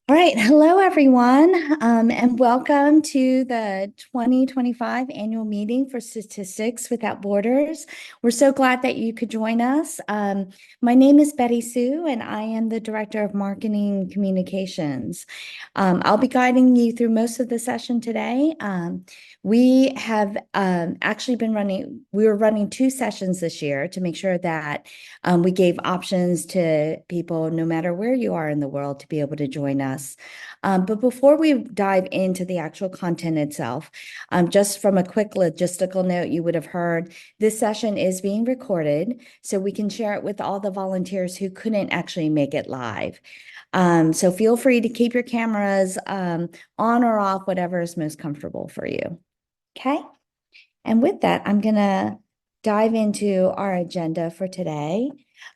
All right. Hello, everyone, and welcome to the 2025 Annual Meeting for Statistics Without Borders. We're so glad that you could join us. My name is Betty Sue, and I am the Director of Marketing and Communications. I'll be guiding you through most of the session today. We have actually we were running two sessions this year to make sure that we gave options to people, no matter where you are in the world, to be able to join us. But before we dive into the actual content itself, just from a quick logistical note, you would have heard this session is being recorded, so we can share it with all the volunteers who couldn't actually make it live. So feel free to keep your cameras on or off, whatever is most comfortable for you. Okay. And with that, I'm going to dive into our agenda for today.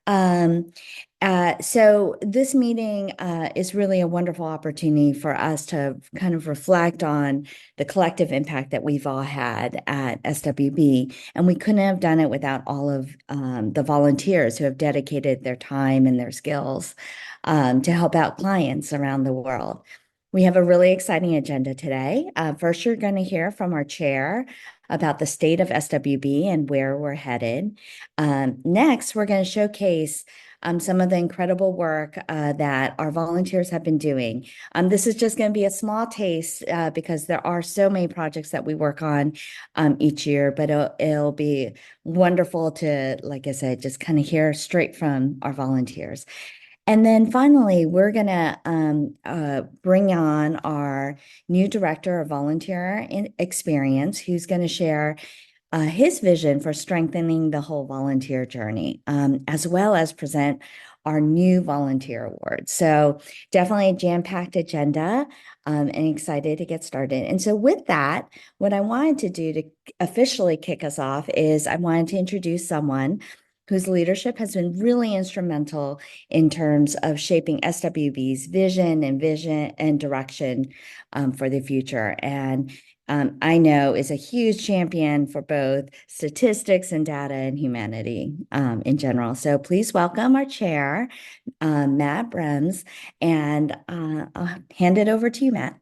So this meeting is really a wonderful opportunity for us to kind of reflect on the collective impact that we've all had at SWB. And we couldn't have done it without all of the volunteers who have dedicated their time and their skills to help out clients around the world. We have a really exciting agenda today. First, you're going to hear from our chair about the state of SWB and where we're headed. Next, we're going to showcase some of the incredible work that our volunteers have been doing. This is just going to be a small taste because there are so many projects that we work on each year, but it'll be wonderful to, like I said, just kind of hear straight from our volunteers. And then finally, we're going to bring on our new director of volunteer experience, who's going to share his vision for strengthening the whole volunteer journey, as well as present our new volunteer award. So definitely a jam-packed agenda, and excited to get started. And so with that, what I wanted to do to officially kick us off is I wanted to introduce someone whose leadership has been really instrumental in terms of shaping SWB's vision and direction for the future. And I know is a huge champion for both statistics and data and humanity in general. So please welcome our chair, Matt Brems, and I'll hand it over to you, Matt.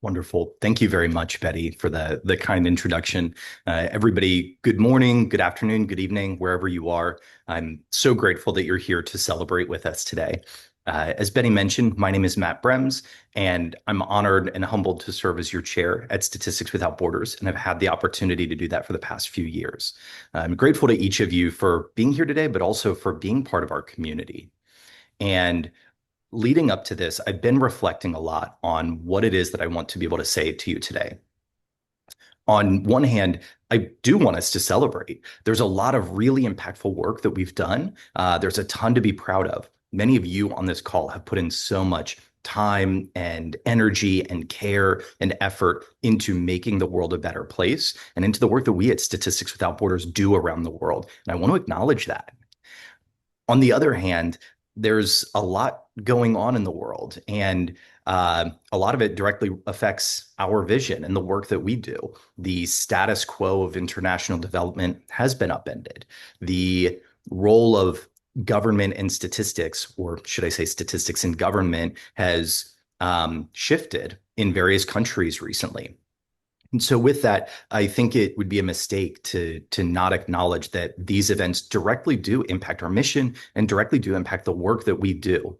Wonderful. Thank you very much, Betty, for the kind introduction. Everybody, good morning, good afternoon, good evening, wherever you are. I'm so grateful that you're here to celebrate with us today. As Betty mentioned, my name is Matt Brems, and I'm honored and humbled to serve as your chair at Statistics Without Borders, and I've had the opportunity to do that for the past few years. I'm grateful to each of you for being here today, but also for being part of our community. And leading up to this, I've been reflecting a lot on what it is that I want to be able to say to you today. On one hand, I do want us to celebrate. There's a lot of really impactful work that we've done. There's a ton to be proud of. Many of you on this call have put in so much time and energy and care and effort into making the world a better place and into the work that we at Statistics Without Borders do around the world. And I want to acknowledge that. On the other hand, there's a lot going on in the world, and a lot of it directly affects our vision and the work that we do. The status quo of international development has been upended. The role of government and statistics, or should I say statistics and government, has shifted in various countries recently. And so with that, I think it would be a mistake to not acknowledge that these events directly do impact our mission and directly do impact the work that we do.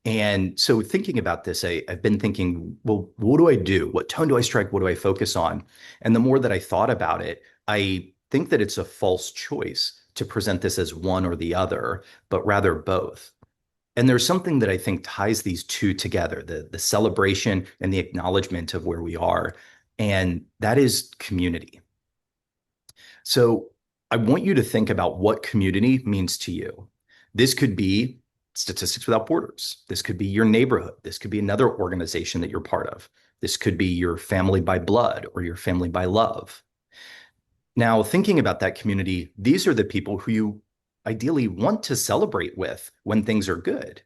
And so thinking about this, I've been thinking, well, what do I do? What tone do I strike? What do I focus on? And the more that I thought about it, I think that it's a false choice to present this as one or the other, but rather both. And there's something that I think ties these two together, the celebration and the acknowledgement of where we are. And that is community. So I want you to think about what community means to you. This could be Statistics Without Borders. This could be your neighborhood. This could be another organization that you're part of. This could be your family by blood or your family by love. Now, thinking about that community, these are the people who you ideally want to celebrate with when things are good.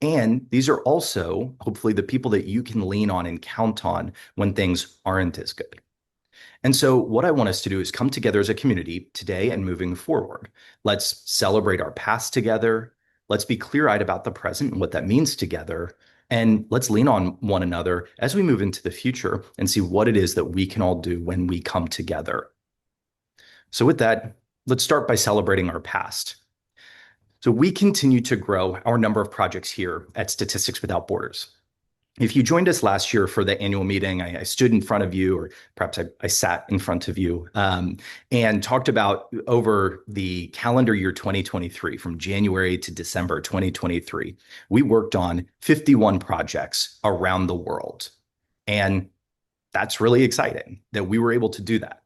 And these are also hopefully the people that you can lean on and count on when things aren't as good. And so what I want us to do is come together as a community today and moving forward. Let's celebrate our past together. Let's be clear-eyed about the present and what that means together. And let's lean on one another as we move into the future and see what it is that we can all do when we come together. So with that, let's start by celebrating our past. So we continue to grow our number of projects here at Statistics Without Borders. If you joined us last year for the annual meeting, I stood in front of you, or perhaps I sat in front of you, and talked about over the calendar year 2023, from January to December 2023, we worked on 51 projects around the world. And that's really exciting that we were able to do that.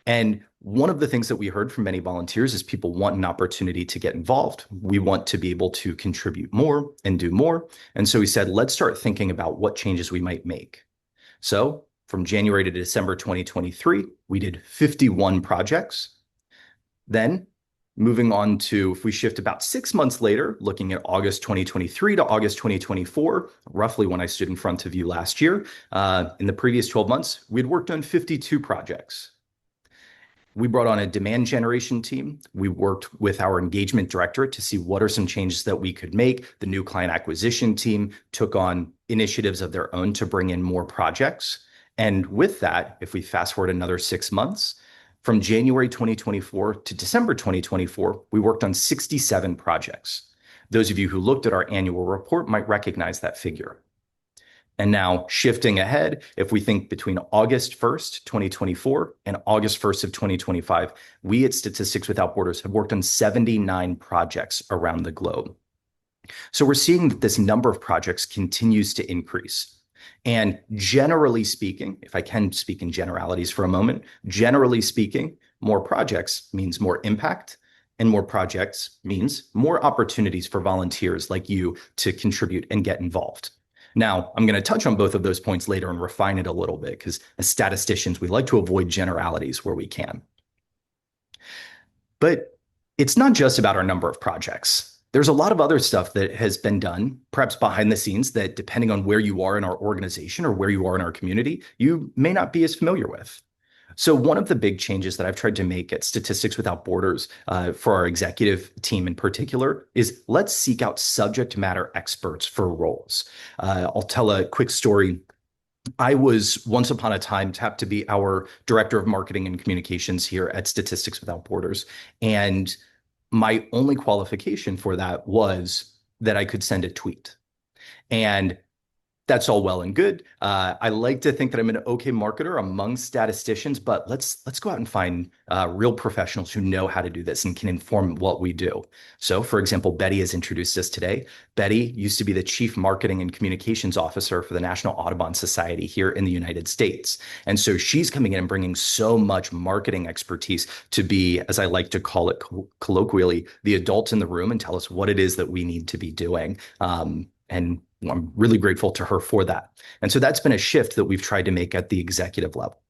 And one of the things that we heard from many volunteers is people want an opportunity to get involved. We want to be able to contribute more and do more. And so we said, let's start thinking about what changes we might make. So from January to December 2023, we did 51 projects. Then moving on to, if we shift about 6 months later, looking at August 2023 to August 2024, roughly when I stood in front of you last year, in the previous 12 months, we'd worked on 52 projects. We brought on a demand generation team. We worked with our engagement directorate to see what are some changes that we could make. The new client acquisition team took on initiatives of their own to bring in more projects. And with that, if we fast forward another 6 months, from January 2024 to December 2024, we worked on 67 projects. Those of you who looked at our annual report might recognize that figure. And now shifting ahead, if we think between August 1st, 2024 and August 1st of 2025, we at Statistics Without Borders have worked on 79 projects around the globe. So we're seeing that this number of projects continues to increase. And generally speaking, if I can speak in generalities for a moment, generally speaking, more projects means more impact, and more projects means more opportunities for volunteers like you to contribute and get involved. Now, I'm going to touch on both of those points later and refine it a little bit because as statisticians, we like to avoid generalities where we can. But it's not just about our number of projects. There's a lot of other stuff that has been done, perhaps behind the scenes, that depending on where you are in our organization or where you are in our community, you may not be as familiar with. So one of the big changes that I've tried to make at Statistics Without Borders for our executive team in particular is let's seek out subject matter experts for roles. I'll tell a quick story. I was once upon a time tapped to be our director of marketing and communications here at Statistics Without Borders. And my only qualification for that was that I could send a tweet. And that's all well and good. I like to think that I'm an okay marketer among statisticians, but let's go out and find real professionals who know how to do this and can inform what we do. So, for example, Betty has introduced us today. Betty used to be the Chief Marketing and Communications Officer for the National Audubon Society here in the United States. And so she's coming in and bringing so much marketing expertise to be, as I like to call it colloquially, the adult in the room and tell us what it is that we need to be doing. And I'm really grateful to her for that. And so that's been a shift that we've tried to make at the executive level.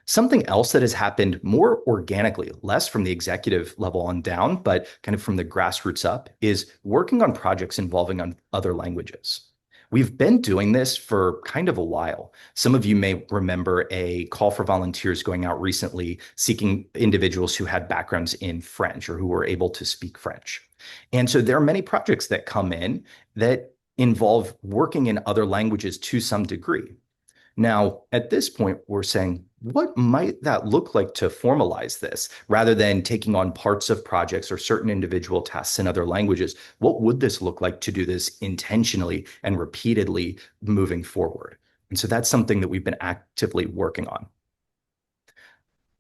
Something else that has happened more organically, less from the executive level on down, but kind of from the grassroots up, is working on projects involving on other languages. We've been doing this for kind of a while. Some of you may remember a call for volunteers going out recently seeking individuals who had backgrounds in French or who were able to speak French. And so there are many projects that come in that involve working in other languages to some degree. Now, at this point, we're saying, what might that look like to formalize this rather than taking on parts of projects or certain individual tasks in other languages? What would this look like to do this intentionally and repeatedly moving forward? And so that's something that we've been actively working on.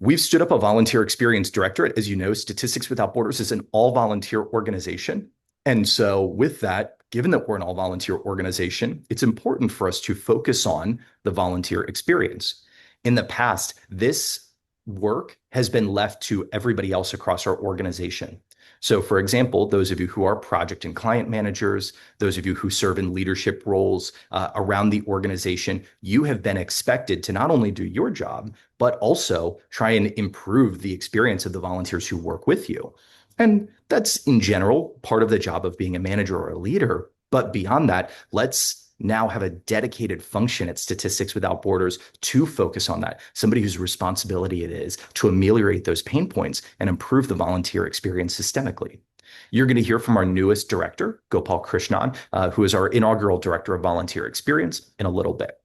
We've stood up a volunteer experience directorate. As you know, Statistics Without Borders is an all-volunteer organization. And so with that, given that we're an all-volunteer organization, it's important for us to focus on the volunteer experience. In the past, this work has been left to everybody else across our organization. So for example, those of you who are project and client managers, those of you who serve in leadership roles around the organization, you have been expected to not only do your job, but also try and improve the experience of the volunteers who work with you. And that's in general part of the job of being a manager or a leader. But beyond that, let's now have a dedicated function at Statistics Without Borders to focus on that. Somebody whose responsibility it is to ameliorate those pain points and improve the volunteer experience systemically. You're going to hear from our newest director, Gopal Krishnan, who is our inaugural director of volunteer experience in a little bit.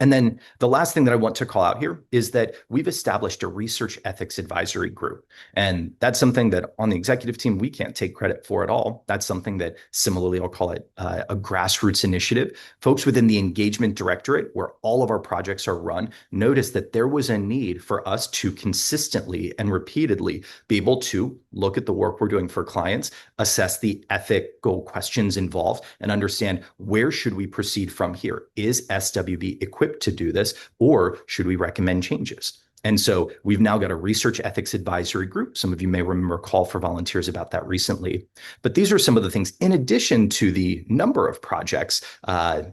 And then the last thing that I want to call out here is that we've established a research ethics advisory group. And that's something that on the executive team, we can't take credit for at all. That's something that similarly, I'll call it a grassroots initiative. Folks within the engagement directorate, where all of our projects are run, noticed that there was a need for us to consistently and repeatedly be able to look at the work we're doing for clients, assess the ethical questions involved, and understand where should we proceed from here. Is SWB equipped to do this, or should we recommend changes? And so we've now got a research ethics advisory group. Some of you may remember a call for volunteers about that recently. But these are some of the things, in addition to the number of projects,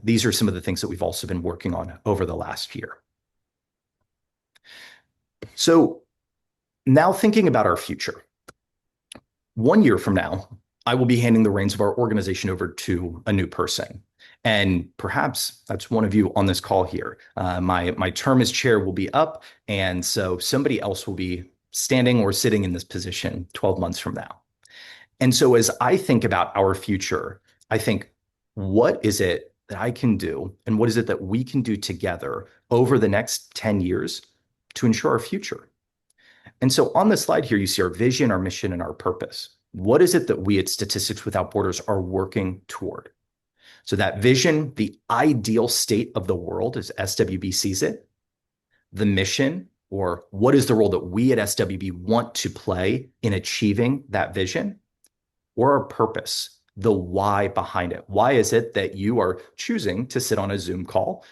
these are some of the things that we've also been working on over the last year. So now thinking about our future, 1 year from now, I will be handing the reins of our organization over to a new person. And perhaps that's one of you on this call here. My term as chair will be up, and so somebody else will be standing or sitting in this position 12 months from now. And so as I think about our future, I think, what is it that I can do, and what is it that we can do together over the next 10 years to ensure our future? And so on the slide here, you see our vision, our mission, and our purpose. What is it that we at Statistics Without Borders are working toward? So that vision, the ideal state of the world as SWB sees it, the mission, or what is the role that we at SWB want to play in achieving that vision, or our purpose, the why behind it. Why is it that you are choosing to sit on a Zoom call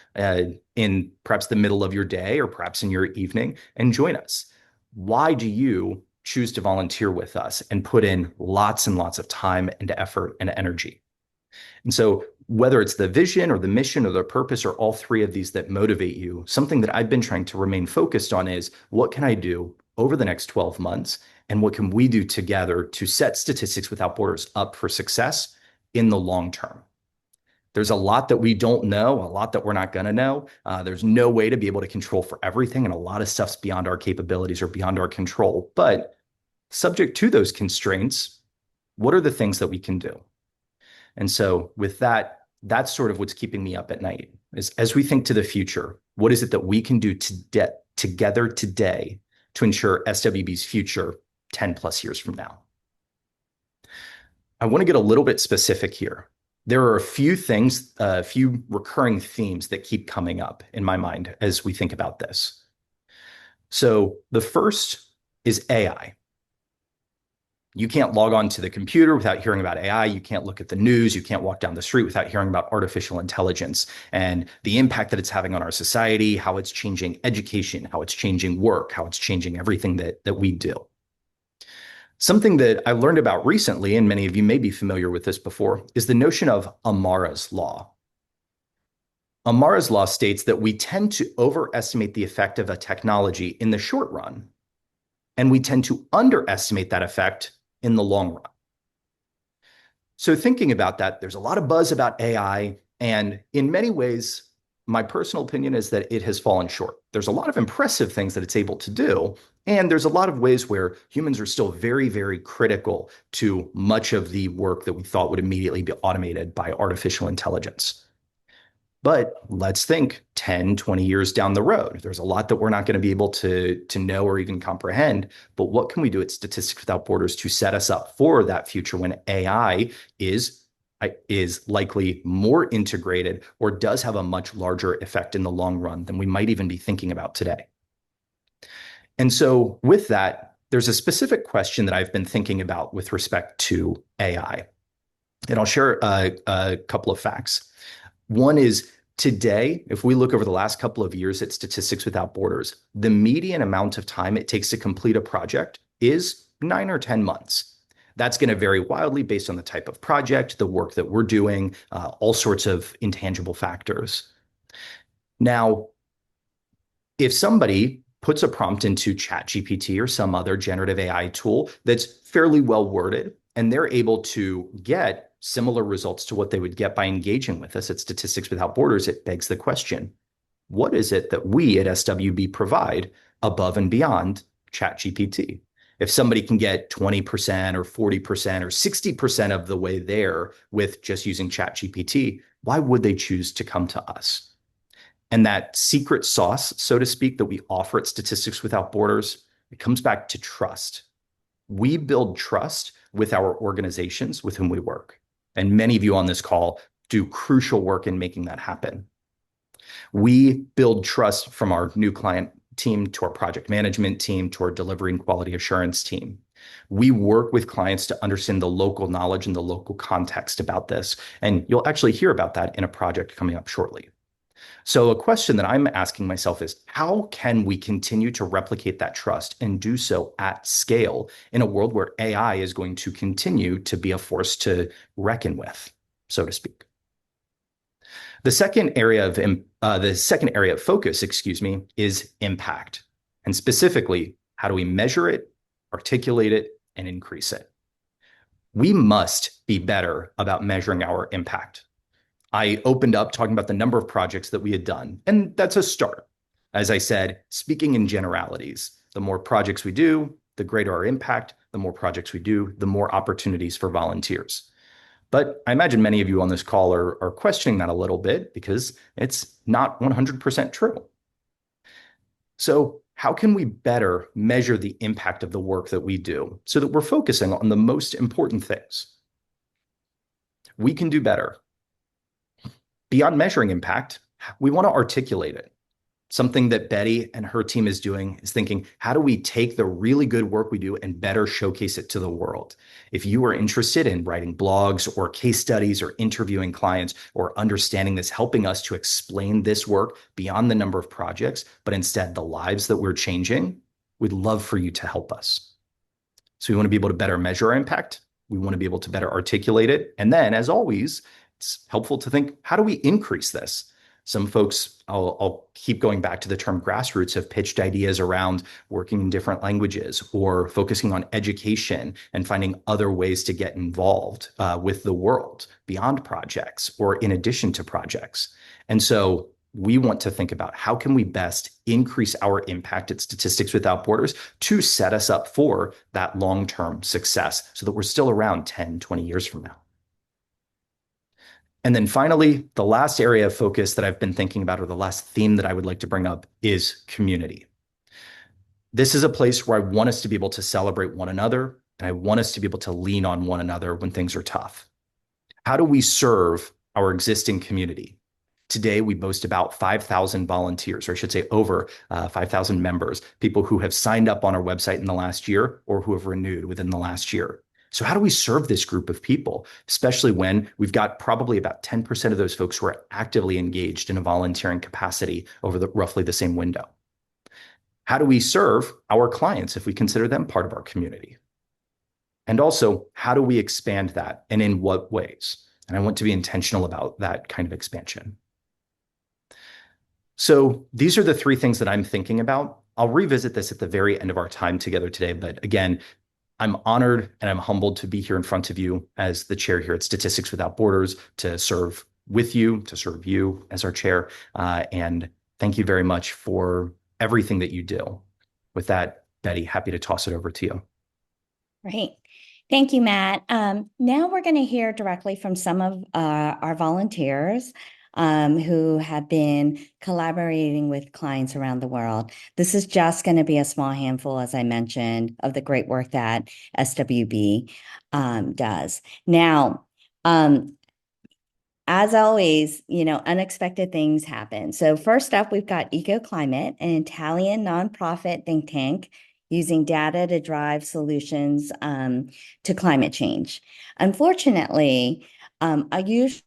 in perhaps the middle of your day or perhaps in your evening and join us? Why do you choose to volunteer with us and put in lots and lots of time and effort and energy? And so whether it's the vision or the mission or the purpose or all three of these that motivate you, something that I've been trying to remain focused on is, what can I do over the next 12 months? And what can we do together to set Statistics Without Borders up for success in the long term? There's a lot that we don't know, a lot that we're not going to know. There's no way to be able to control for everything, and a lot of stuff's beyond our capabilities or beyond our control. But subject to those constraints, what are the things that we can do? And so with that, that's sort of what's keeping me up at night. As we think to the future, what is it that we can do together today to ensure SWB's future 10 plus years from now? I want to get a little bit specific here. There are a few things, a few recurring themes that keep coming up in my mind as we think about this. So the first is AI. You can't log on to the computer without hearing about AI. You can't look at the news. You can't walk down the street without hearing about artificial intelligence and the impact that it's having on our society, how it's changing education, how it's changing work, how it's changing everything that we do. Something that I learned about recently, and many of you may be familiar with this before, is the notion of Amara's law. Amara's law states that we tend to overestimate the effect of a technology in the short run, and we tend to underestimate that effect in the long run. So thinking about that, there's a lot of buzz about AI, and in many ways, my personal opinion is that it has fallen short. There's a lot of impressive things that it's able to do, and there's a lot of ways where humans are still very, very critical to much of the work that we thought would immediately be automated by artificial intelligence. But let's think 10, 20 years down the road. There's a lot that we're not going to be able to know or even comprehend. But what can we do at Statistics Without Borders to set us up for that future when AI is likely more integrated or does have a much larger effect in the long run than we might even be thinking about today? And so with that, there's a specific question that I've been thinking about with respect to AI. And I'll share a couple of facts. One is, today, if we look over the last couple of years at Statistics Without Borders, the median amount of time it takes to complete a project is 9 or 10 months. That's going to vary wildly based on the type of project, the work that we're doing, all sorts of intangible factors. Now, if somebody puts a prompt into ChatGPT or some other generative AI tool that's fairly well worded, and they're able to get similar results to what they would get by engaging with us at Statistics Without Borders, it begs the question, what is it that we at SWB provide above and beyond ChatGPT? If somebody can get 20% or 40% or 60% of the way there with just using ChatGPT, why would they choose to come to us? And that secret sauce, so to speak, that we offer at Statistics Without Borders, it comes back to trust. We build trust with our organizations with whom we work. And many of you on this call do crucial work in making that happen. We build trust from our new client team to our project management team to our delivery and quality assurance team. We work with clients to understand the local knowledge and the local context about this. And you'll actually hear about that in a project coming up shortly. So a question that I'm asking myself is, how can we continue to replicate that trust and do so at scale in a world where AI is going to continue to be a force to reckon with, so to speak? The second area of focus, is impact. And specifically, how do we measure it, articulate it, and increase it? We must be better about measuring our impact. I opened up talking about the number of projects that we had done, and that's a start. As I said, speaking in generalities, the more projects we do, the greater our impact. The more projects we do, the more opportunities for volunteers. But I imagine many of you on this call are questioning that a little bit because it's not 100% true. So how can we better measure the impact of the work that we do so that we're focusing on the most important things? We can do better. Beyond measuring impact, we want to articulate it. Something that Betty and her team is doing is thinking, how do we take the really good work we do and better showcase it to the world? If you are interested in writing blogs or case studies or interviewing clients or understanding this, helping us to explain this work beyond the number of projects, but instead the lives that we're changing, we'd love for you to help us. So we want to be able to better measure our impact. We want to be able to better articulate it. And then, as always, it's helpful to think, how do we increase this? Some folks, I'll keep going back to the term grassroots, have pitched ideas around working in different languages or focusing on education and finding other ways to get involved with the world beyond projects or in addition to projects. And so we want to think about how can we best increase our impact at Statistics Without Borders to set us up for that long-term success so that we're still around 10, 20 years from now. And then finally, the last area of focus that I've been thinking about, or the last theme that I would like to bring up, is community. This is a place where I want us to be able to celebrate one another, and I want us to be able to lean on one another when things are tough. How do we serve our existing community? Today, we boast about 5,000 volunteers, or I should say over 5,000 members, people who have signed up on our website in the last year or who have renewed within the last year. So how do we serve this group of people, especially when we've got probably about 10% of those folks who are actively engaged in a volunteering capacity over roughly the same window? How do we serve our clients if we consider them part of our community? And also, how do we expand that and in what ways? And I want to be intentional about that kind of expansion. So these are the three things that I'm thinking about. I'll revisit this at the very end of our time together today, but again, I'm honored and I'm humbled to be here in front of you as the chair here at Statistics Without Borders to serve with you, to serve you as our chair. And thank you very much for everything that you do. With that, Betty, happy to toss it over to you. Great. Thank you, Matt. Now we're going to hear directly from some of our volunteers who have been collaborating with clients around the world. This is just going to be a small handful, as I mentioned, of the great work that SWB does. Now, as always, unexpected things happen. So first up, we've got EcoClimate, an Italian nonprofit think tank using data to drive solutions to climate change. Unfortunately, I usually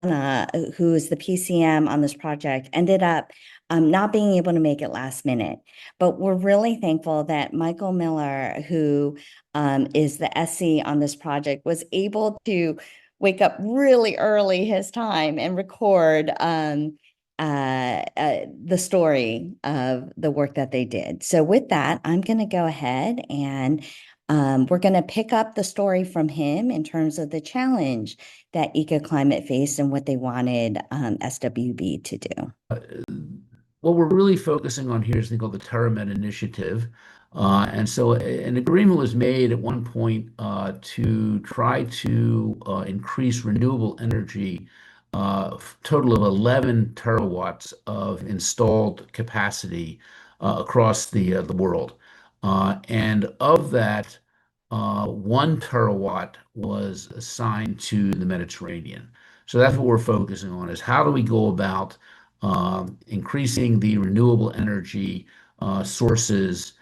who is the PCM on this project, ended up not being able to make it last minute. But we're really thankful that Michael Miller, who is the SC on this project, was able to wake up really early his time and record the story of the work that they did. So with that, I'm going to go ahead and we're going to pick up the story from him in terms of the challenge that EcoClimate faced and what they wanted SWB to do. What we're really focusing on here is something called the TerraMed Initiative. And so an agreement was made at one point to try to increase renewable energy, total of 11 terawatts of installed capacity across the world. And of that, 1 terawatt was assigned to the Mediterranean. So that's what we're focusing on is how do we go about increasing the renewable energy sources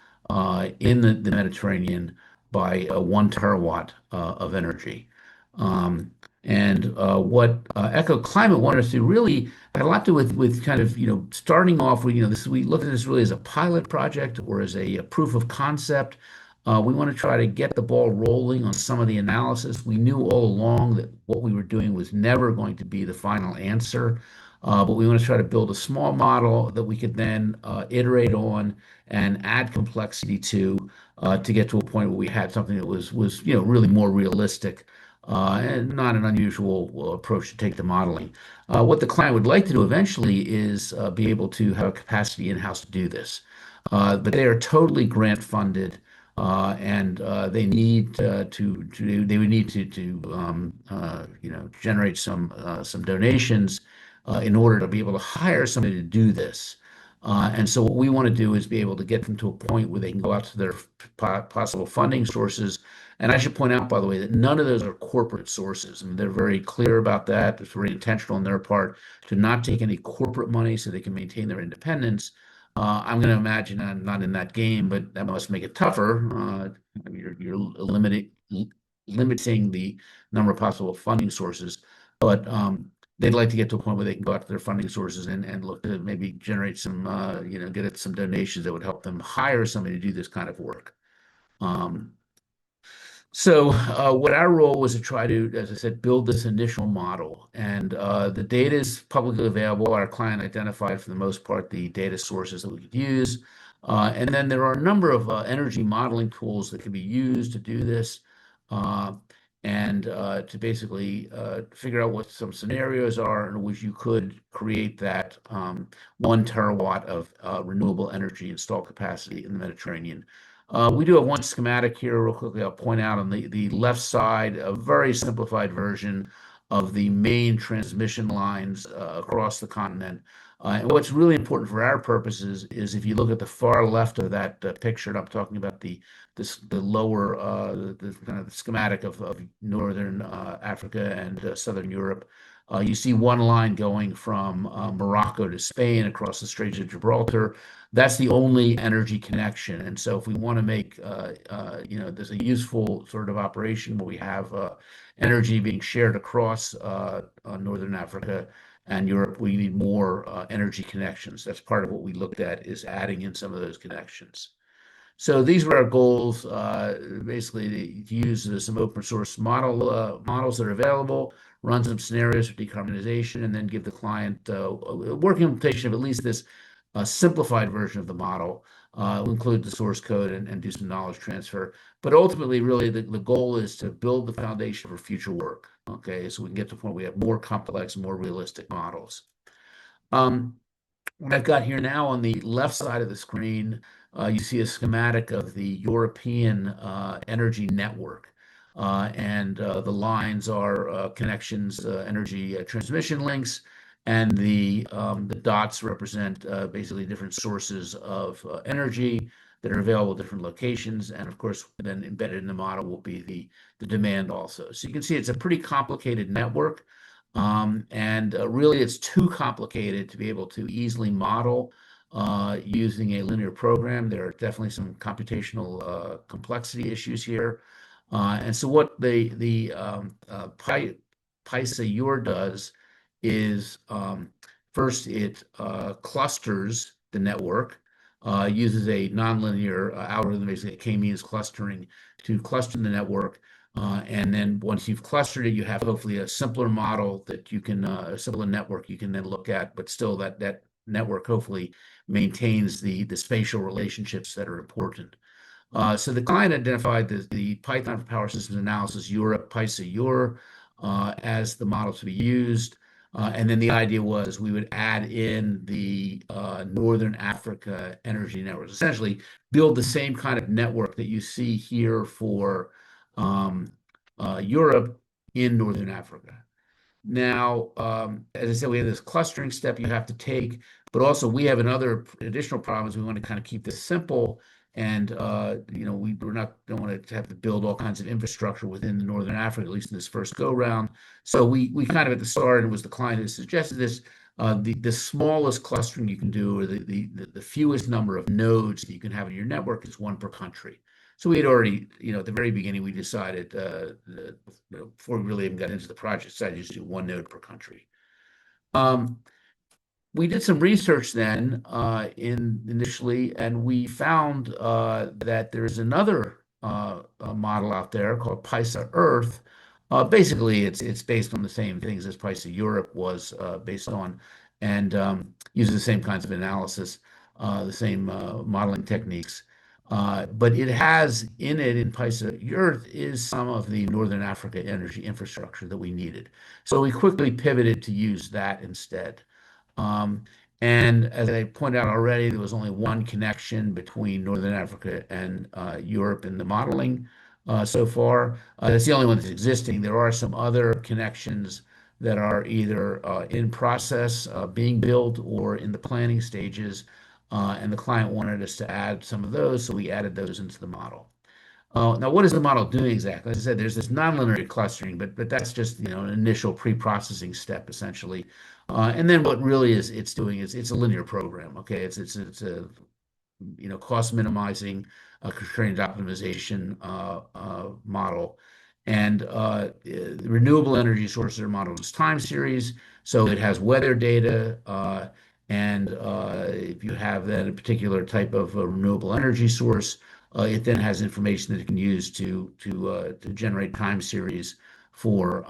in the Mediterranean by 1 terawatt of energy. Um, and what Eco Climate wanted us to really had a lot to do with kind of starting off with this we looked at this really as a pilot project or as a proof of concept. We want to try to get the ball rolling on some of the analysis. We knew all along that what we were doing was never going to be the final answer, but we want to try to build a small model that we could then iterate on and add complexity to get to a point where we had something that was really more realistic and not an unusual approach to take to modeling. What the client would like to do eventually is be able to have a capacity in-house to do this. But they are totally grant funded, and they need they would need to generate some donations in order to be able to hire somebody to do this. And so what we want to do is be able to get them to a point where they can go out to their possible funding sources. And I should point out, by the way, that none of those are corporate sources. I mean, they're very clear about that. It's very intentional on their part to not take any corporate money so they can maintain their independence. I'm going to imagine I'm not in that game, but that must make it tougher. You're limiting the number of possible funding sources. But they'd like to get to a point where they can go out to their funding sources and look to maybe generate some, get it some donations that would help them hire somebody to do this kind of work. So what our role was to try to, as I said, build this initial model. And the data is publicly available. Our client identified, for the most part, the data sources that we could use. And then there are a number of energy modeling tools that can be used to do this. And to basically figure out what some scenarios are in which you could create that 1 terawatt of renewable energy installed capacity in the Mediterranean. We do have one schematic here real quickly. I'll point out on the left side, a very simplified version of the main transmission lines across the continent. And what's really important for our purposes is if you look at the far left of that picture, and I'm talking about the lower the kind of the schematic of northern Africa and southern Europe. You see one line going from Morocco to Spain across the Straits of Gibraltar. That's the only energy connection. And so if we want to make, there's a useful sort of operation where we have energy being shared across Northern Africa and Europe, we need more energy connections. That's part of what we looked at is adding in some of those connections. So these were our goals, basically to use some open source models that are available, run some scenarios for decarbonization, and then give the client a working implementation of at least this simplified version of the model. We'll include the source code and do some knowledge transfer. But ultimately, really, the goal is to build the foundation for future work. Okay, so we can get to the point where we have more complex, more realistic models. What I've got here now on the left side of the screen, you see a schematic of the European energy network. And the lines are connections, energy transmission links, and the dots represent basically different sources of energy that are available at different locations. And of course, then embedded in the model will be the demand also. So you can see it's a pretty complicated network. And really, it's too complicated to be able to easily model using a linear program. There are definitely some computational complexity issues here. And so what the PISA-UR does is first it clusters the network, uses a nonlinear algorithm, basically a k-means clustering, to cluster the network. And then once you've clustered it, you have hopefully a simpler model that you can, a simpler network you can then look at, but still that network hopefully maintains the spatial relationships that are important. So the client identified the Python for Power Systems Analysis Europe, PISA-UR, as the model to be used. And then the idea was we would add in the Northern Africa energy networks, essentially build the same kind of network that you see here for um, Europe in Northern Africa. Now, as I said, we have this clustering step you have to take, but also we have another additional problem is we want to kind of keep this simple. And we're not don't want to have to build all kinds of infrastructure within Northern Africa, at least in this first go round. So we kind of at the start, and it was the client who suggested this. The smallest clustering you can do, or the fewest number of nodes that you can have in your network, is one per country. So we had already, at the very beginning, we decided before we really even got into the project, decided to just do one node per country. We did some research then initially, and we found that there's another model out there called PISA Earth. Basically, it's based on the same things as PISA Europe was based on, and uses the same kinds of analysis, the same modeling techniques. But it has in it, in PISA Earth, is some of the Northern Africa energy infrastructure that we needed. So we quickly pivoted to use that instead. Um, and as I pointed out already, there was only one connection between Northern Africa and Europe in the modeling so far. That's the only one that's existing. There are some other connections that are either in process, being built, or in the planning stages. And the client wanted us to add some of those, so we added those into the model. Now, what is the model doing exactly? As I said, there's this nonlinear clustering, but that's just an initial pre-processing step essentially. And then what really it's doing is it's a linear program. Okay, it's a cost minimizing, constraint optimization model, and the renewable energy sources are modeled as time series, so it has weather data. And if you have then a particular type of renewable energy source, it then has information that it can use to generate time series for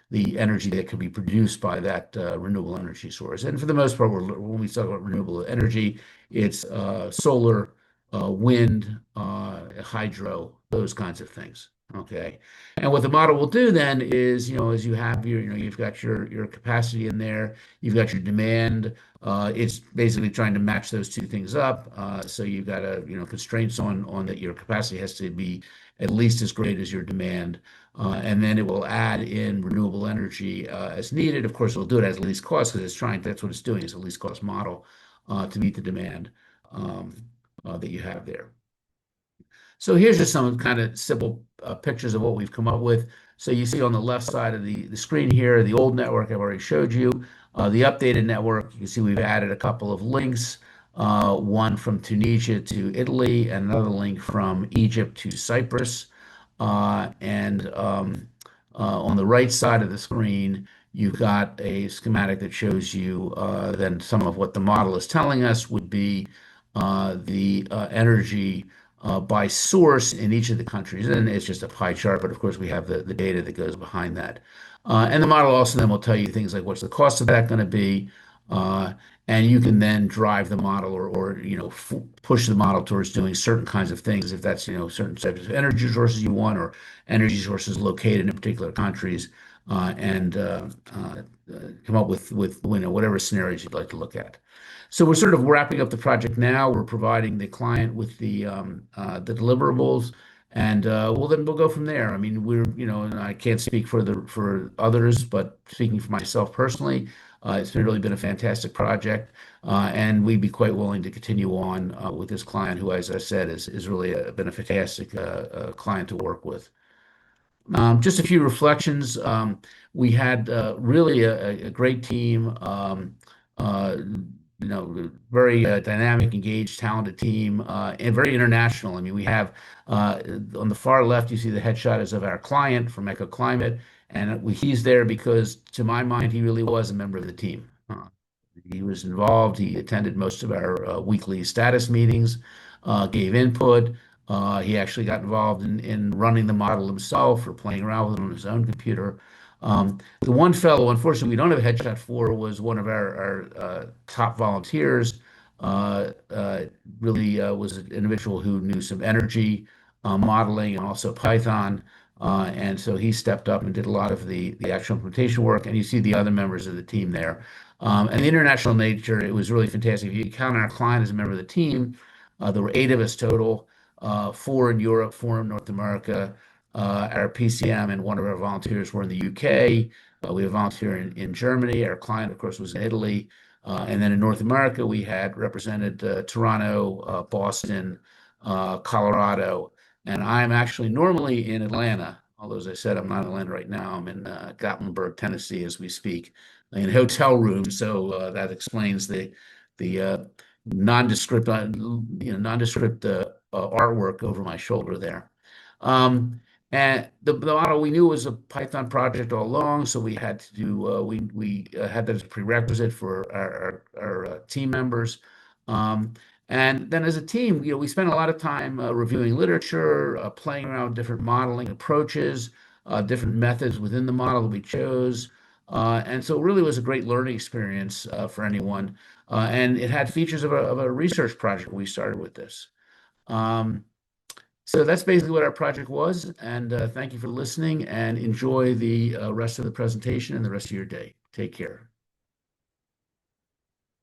the energy that can be produced by that renewable energy source. And for the most part, when we talk about renewable energy, it's solar, wind, hydro, those kinds of things. Okay. And what the model will do then is, as you have you've got your capacity in there, you've got your demand. It's basically trying to match those two things up. So you've got constraints on that your capacity has to be at least as great as your demand. And then it will add in renewable energy as needed. Of course, it'll do it as least cost because that's what it's doing, is a least cost model to meet the demand that you have there. So here's just some kind of simple pictures of what we've come up with. So you see on the left side of the screen here, the old network I've already showed you. The updated network, you can see we've added a couple of links, one from Tunisia to Italy, and another link from Egypt to Cyprus. And on the right side of the screen, you've got a schematic that shows you then some of what the model is telling us would be the energy by source in each of the countries. And it's just a pie chart, but of course we have the data that goes behind that. And the model also then will tell you things like what's the cost of that going to be. And you can then drive the model or push the model towards doing certain kinds of things if that's certain types of energy sources you want, or energy sources located in particular countries, and come up with whatever scenarios you'd like to look at. So we're sort of wrapping up the project now. We're providing the client with the deliverables, and we'll go from there. I mean, and I can't speak for others, but speaking for myself personally, it's really been a fantastic project, and we'd be quite willing to continue on with this client, who, as I said, is really been a fantastic client to work with. Just a few reflections. We had really a great team. Very dynamic, engaged, talented team, and very international. I mean, we have on the far left, you see the headshot is of our client from Echo Climate, and he's there because, to my mind, he really was a member of the team. He was involved. He attended most of our weekly status meetings, gave input. He actually got involved in running the model himself or playing around with it on his own computer. The one fellow, unfortunately, we don't have a headshot for, was one of our top volunteers. Really was an individual who knew some energy modeling and also Python. And so he stepped up and did a lot of the actual implementation work. And you see the other members of the team there. And the international nature, it was really fantastic. If you count our client as a member of the team, there were 8 of us total, 4 in Europe, 4 in North America. Our PCM and one of our volunteers were in the UK. We have a volunteer in Germany. Our client, of course, was in Italy. And then in North America, we had represented Toronto, Boston, Colorado. And I'm actually normally in Atlanta, although as I said, I'm not in Atlanta right now. I'm in Gatlinburg, Tennessee, as we speak, in a hotel room. So that explains the nondescript, nondescript artwork over my shoulder there. And the model we knew was a Python project all along, so we had to do we had that as a prerequisite for our team members. And then as a team, we spent a lot of time reviewing literature, playing around with different modeling approaches, different methods within the model that we chose. And so it really was a great learning experience for anyone. And it had features of a research project when we started with this. So that's basically what our project was. And thank you for listening and enjoy the rest of the presentation and the rest of your day. Take care.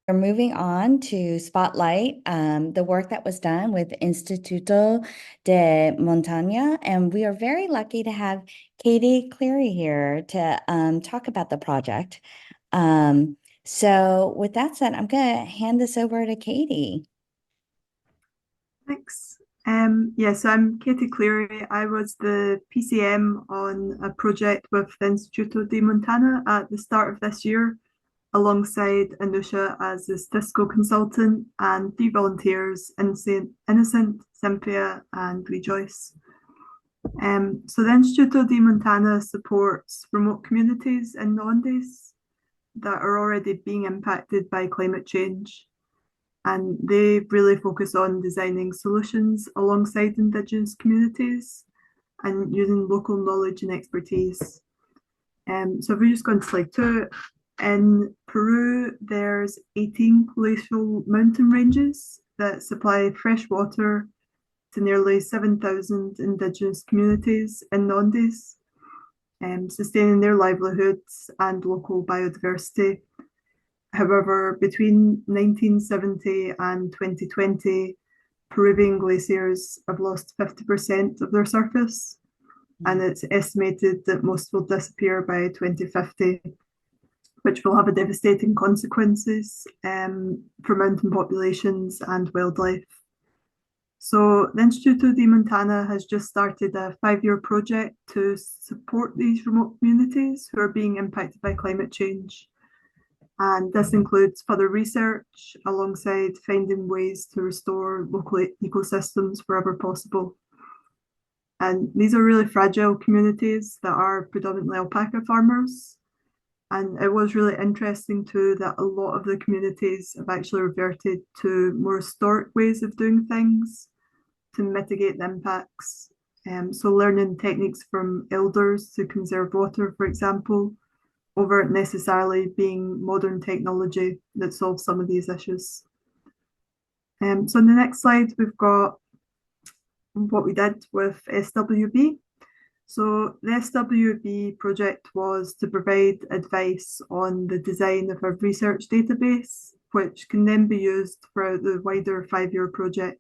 We're moving on to spotlight the work that was done with Instituto de Montaña, and we are very lucky to have Katie Cleary here to talk about the project. So with that said, I'm going to hand this over to Katie. Thanks. So I'm Katie Cleary. I was the PCM on a project with the Instituto de Montana at the start of this year, alongside Anusha as the statistical consultant and 3 volunteers, Innocent, Cynthia, and Rejoice. So the Instituto de Montana supports remote communities in the Andes that are already being impacted by climate change. And they really focus on designing solutions alongside Indigenous communities and using local knowledge and expertise. So if we just go on to slide 2, in Peru, there's 18 glacial mountain ranges that supply fresh water to nearly 7,000 Indigenous communities in the Andes, sustaining their livelihoods and local biodiversity. However, between 1970 and 2020, Peruvian glaciers have lost 50% of their surface, and it's estimated that most will disappear by 2050, which will have a devastating consequences for mountain populations and wildlife. So the Instituto de Montana has just started a 5-year project to support these remote communities who are being impacted by climate change. And this includes further research alongside finding ways to restore local ecosystems wherever possible. And these are really fragile communities that are predominantly alpaca farmers. And it was really interesting too that a lot of the communities have actually reverted to more historic ways of doing things to mitigate the impacts. So learning techniques from elders to conserve water, for example, over it necessarily being modern technology that solves some of these issues. So in the next slide, we've got what we did with SWB. So the SWB project was to provide advice on the design of a research database, which can then be used throughout the wider 5-year project.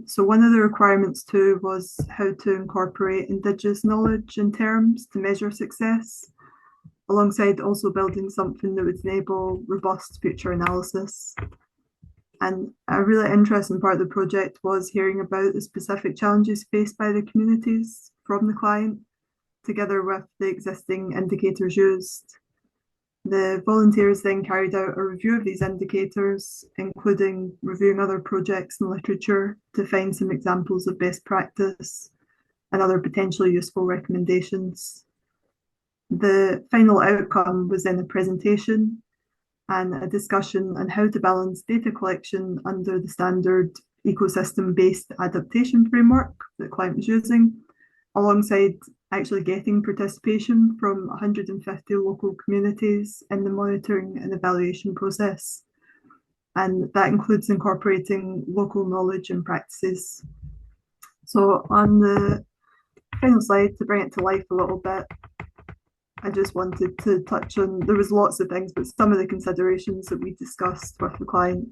So one of the requirements too was how to incorporate Indigenous knowledge and terms to measure success, alongside also building something that would enable robust future analysis. And a really interesting part of the project was hearing about the specific challenges faced by the communities from the client, together with the existing indicators used. The volunteers then carried out a review of these indicators, including reviewing other projects and literature to find some examples of best practice and other potentially useful recommendations. The final outcome was then a presentation and a discussion on how to balance data collection under the standard ecosystem-based adaptation framework that the client was using, alongside actually getting participation from 150 local communities in the monitoring and evaluation process. And that includes incorporating local knowledge and practices. So on the final slide, to bring it to life a little bit, I just wanted to touch on, there was lots of things, but some of the considerations that we discussed with the client.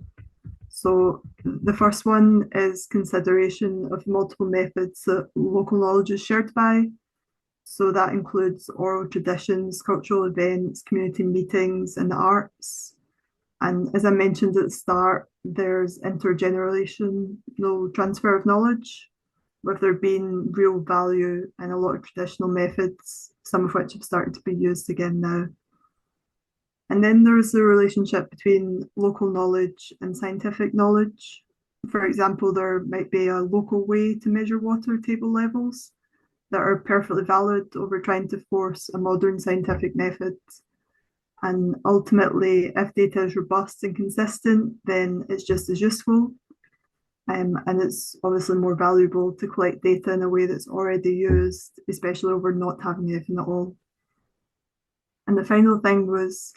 So the first one is consideration of multiple methods that local knowledge is shared by. So that includes oral traditions, cultural events, community meetings, and the arts. And as I mentioned at the start, there's intergenerational transfer of knowledge, with there being real value in a lot of traditional methods, some of which have started to be used again now. And then there's the relationship between local knowledge and scientific knowledge. For example, there might be a local way to measure water table levels that are perfectly valid over trying to force a modern scientific method. And ultimately, if data is robust and consistent, then it's just as useful. And it's obviously more valuable to collect data in a way that's already used, especially over not having anything at all. And the final thing was,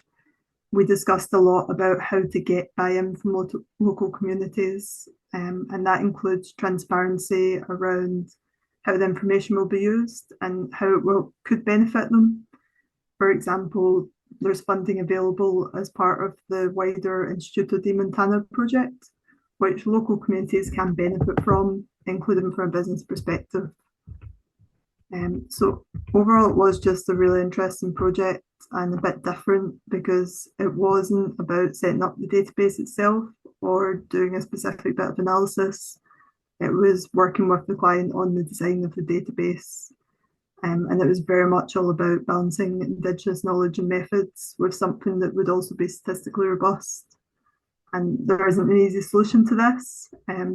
we discussed a lot about how to get buy-in from local communities, and that includes transparency around how the information will be used and how it could benefit them. For example, there's funding available as part of the wider Instituto di Montana project, which local communities can benefit from, including from a business perspective. So overall, it was just a really interesting project and a bit different because it wasn't about setting up the database itself or doing a specific bit of analysis. It was working with the client on the design of the database. And it was very much all about balancing Indigenous knowledge and methods with something that would also be statistically robust. And there isn't an easy solution to this.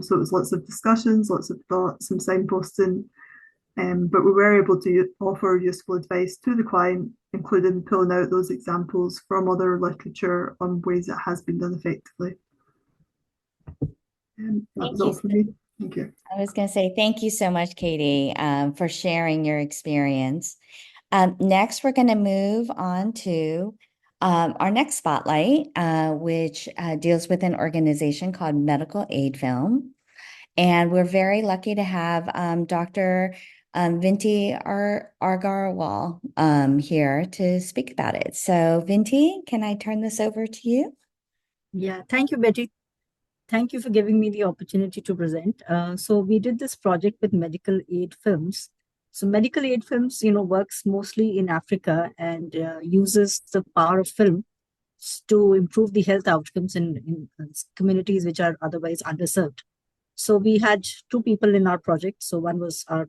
So it was lots of discussions, lots of thoughts, some signposting. But we were able to offer useful advice to the client, including pulling out those examples from other literature on ways it has been done effectively. That was all for me. Thank you. I was going to say thank you so much, Katie, for sharing your experience. Next, we're going to move on to our next spotlight, which deals with an organization called Medical Aid Film. And we're very lucky to have Dr. Vinti Agarwal here to speak about it. So Vinti, can I turn this over to you? Yeah, thank you, Betty. Thank you for giving me the opportunity to present. So we did this project with Medical Aid Films. So Medical Aid Films, works mostly in Africa and uses the power of film to improve the health outcomes in communities which are otherwise underserved. So we had two people in our project. So one was our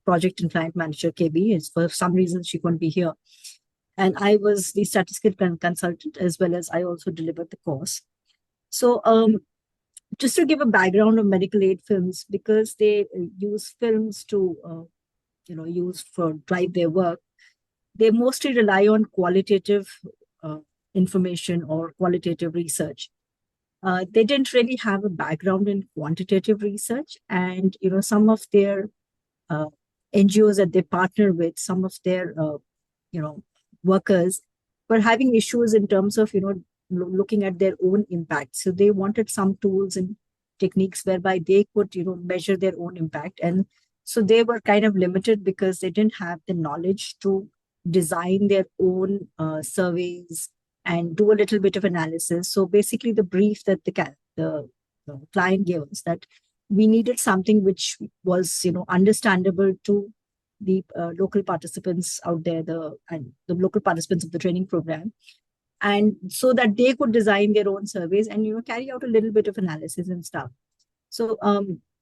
project and client manager, KB. For some reason, she couldn't be here. And I was the statistical consultant, as well as I also delivered the course. So just to give a background of Medical Aid Films, because they use films to, use for drive their work, they mostly rely on qualitative information or qualitative research. They didn't really have a background in quantitative research, and some of their NGOs that they partner with, some of their workers were having issues in terms of looking at their own impact. So they wanted some tools and techniques whereby they could measure their own impact, and so they were kind of limited because they didn't have the knowledge to design their own surveys and do a little bit of analysis. So basically the brief that the client gave us, that we needed something which was understandable to the local participants out there, and the local participants of the training program, and so that they could design their own surveys and carry out a little bit of analysis and stuff. So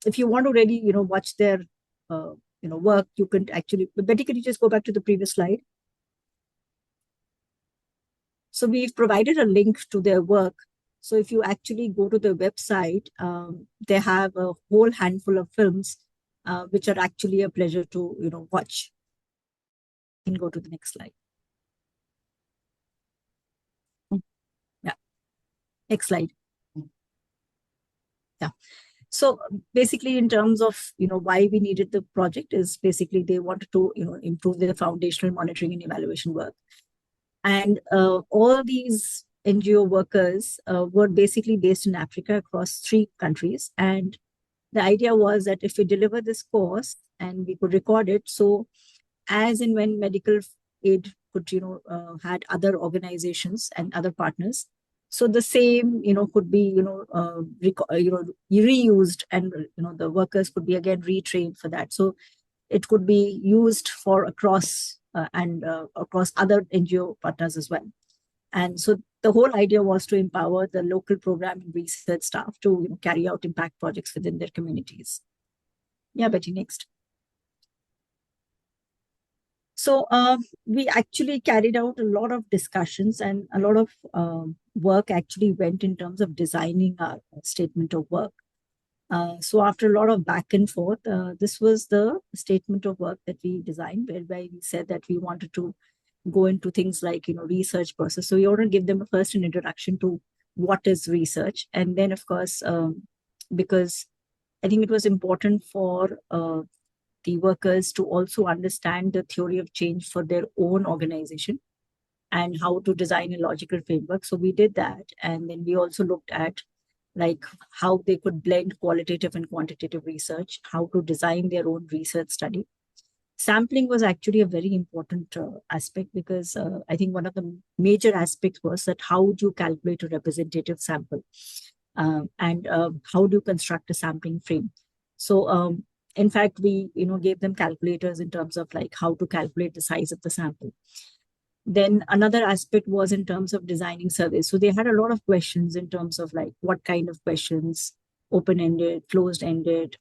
if you want to really watch their work, you can actually, Betty, could you just go back to the previous slide? So we've provided a link to their work. So if you actually go to the website, they have a whole handful of films, which are actually a pleasure to watch. You can go to the next slide. Yeah. Next slide. Yeah. So basically, in terms of why we needed the project, is basically they wanted to improve their foundational monitoring and evaluation work. And all these NGO workers were basically based in Africa across 3 countries, and the idea was that if we deliver this course and we could record it, so as and when medical aid could, had other organizations and other partners, so the same, could be, reused, and, the workers could be again retrained for that. So it could be used for across across other NGO partners as well. And so the whole idea was to empower the local program and research staff to carry out impact projects within their communities. Yeah, Betty, next. So we actually carried out a lot of discussions, and a lot of work actually went in terms of designing our statement of work. So after a lot of back and forth, this was the statement of work that we designed, whereby we said that we wanted to go into things like, research process. So we want to give them first an introduction to what is research. And then, of course, because I think it was important for the workers to also understand the theory of change for their own organization and how to design a logical framework. So we did that. And then we also looked at like how they could blend qualitative and quantitative research, how to design their own research study. Sampling was actually a very important aspect, because I think one of the major aspects was that how do you calculate a representative sample, and how do you construct a sampling frame. So in fact, we gave them calculators in terms of like how to calculate the size of the sample. Then another aspect was in terms of designing surveys. So they had a lot of questions in terms of like what kind of questions, open-ended, closed-ended,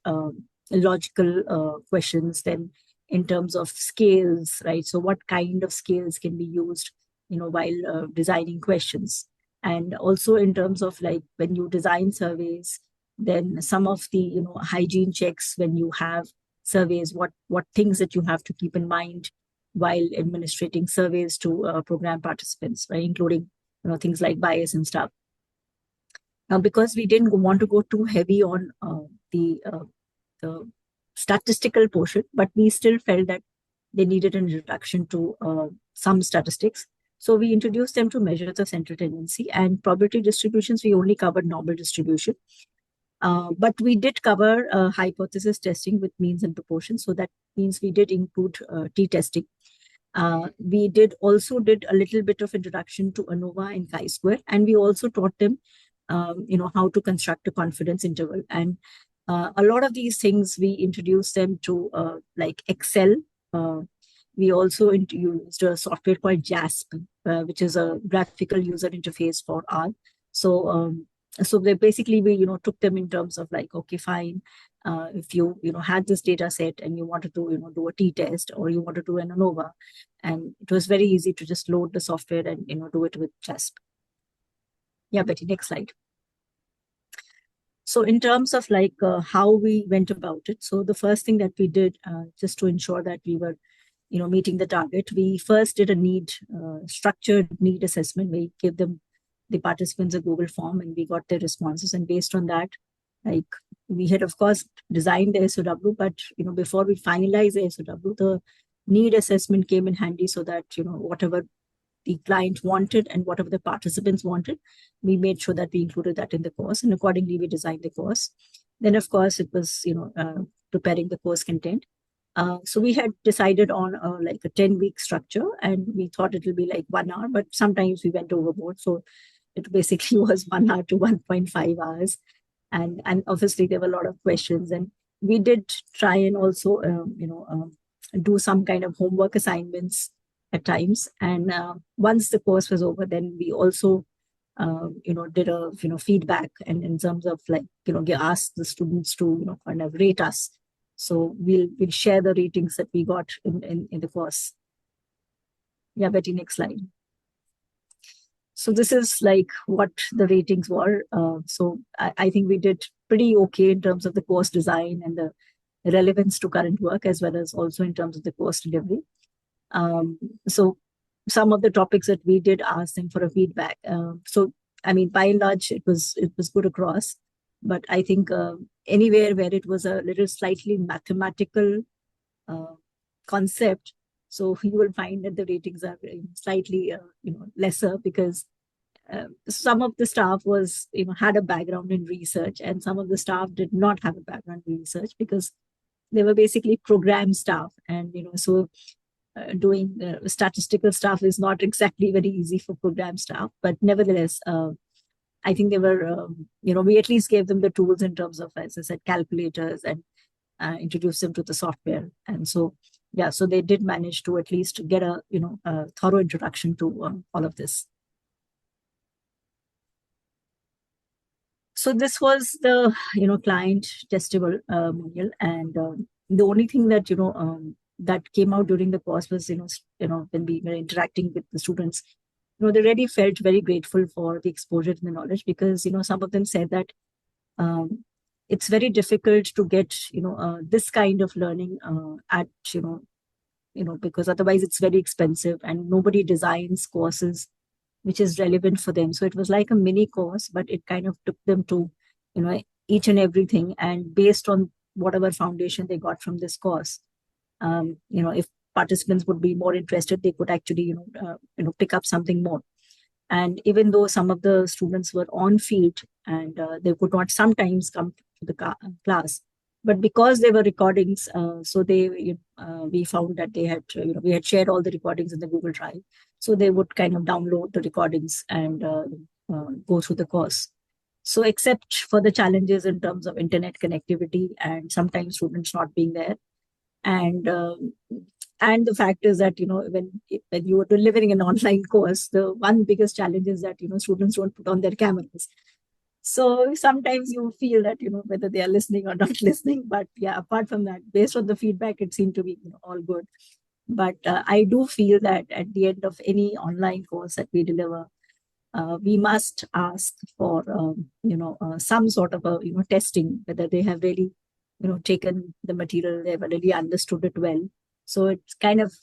logical questions. Then in terms of scales, right? So what kind of scales can be used, while designing questions. And also in terms of like when you design surveys, then some of the, hygiene checks when you have surveys, what things that you have to keep in mind while administrating surveys to program participants, right? Including, things like bias and stuff. Now, because we didn't want to go too heavy on the statistical portion, but we still felt that they needed an introduction to some statistics. So we introduced them to measures of central tendency, and probability distributions. We only covered normal distribution. But we did cover hypothesis testing with means and proportions. So that means we did include t-testing. We also did a little bit of introduction to ANOVA and chi-square. And we also taught them, how to construct a confidence interval. And a lot of these things, we introduced them to like Excel. We also used a software called JASP, which is a graphical user interface for R. So they basically, we took them in terms of like, okay, fine, if you had this data set and you wanted to do a t-test, or you wanted to do an ANOVA, and it was very easy to just load the software and do it with JASP. Yeah, Betty, next slide. So in terms of like how we went about it, so the first thing that we did, just to ensure that we were meeting the target, we first did a structured need assessment. We gave them, the participants, a Google form, and we got their responses. And based on that, like we had of course designed the SOW, but before we finalized the SOW, the need assessment came in handy, so that whatever the client wanted and whatever the participants wanted, we made sure that we included that in the course, and accordingly we designed the course. Then of course it was preparing the course content. So we had decided on like a 10-week structure, and we thought it will be like 1 hour, but sometimes we went overboard. So it basically was 1 hour to 1.5 hours. And obviously there were a lot of questions, and we did try and also, do some kind of homework assignments at times. And once the course was over, then we also, did a, feedback, and in terms of like, asked the students to, kind of rate us. So we'll share the ratings that we got in the course. Yeah, Betty, next slide. So this is like what the ratings were. So I think we did pretty okay in terms of the course design and the relevance to current work, as well as also in terms of the course delivery. So some of the topics that we did ask them for a feedback. So I mean, by and large, it was good across. But I think anywhere where it was a little slightly mathematical concept, so you will find that the ratings are slightly lesser, because some of the staff was, had a background in research, and some of the staff did not have a background in research because they were basically program staff. And, so doing statistical stuff is not exactly very easy for program staff, but nevertheless, I think they were, we at least gave them the tools in terms of, as I said, calculators, and introduced them to the software. And so, yeah, so they did manage to at least get a thorough introduction to all of this. So this was the client testable manual, and the only thing that that came out during the course was when we were interacting with the students, they really felt very grateful for the exposure and the knowledge, because some of them said that it's very difficult to get this kind of learning at because otherwise it's very expensive, and nobody designs courses which is relevant for them. So it was like a mini course, but it kind of took them to each and everything, and based on whatever foundation they got from this course, if participants would be more interested, they could actually pick up something more. And even though some of the students were on field and they could not sometimes come to the class, but because they were recordings, so they we found that they had we had shared all the recordings in the Google Drive, so they would kind of download the recordings and go through the course. So except for the challenges in terms of internet connectivity and sometimes students not being there, and the fact is that when you are delivering an online course, the one biggest challenge is that students don't put on their cameras. So sometimes you feel that whether they are listening or not listening. But yeah, apart from that, based on the feedback, it seemed to be all good. But I do feel that at the end of any online course that we deliver, we must ask for some sort of a testing, whether they have really taken the material, they have really understood it well. So it kind of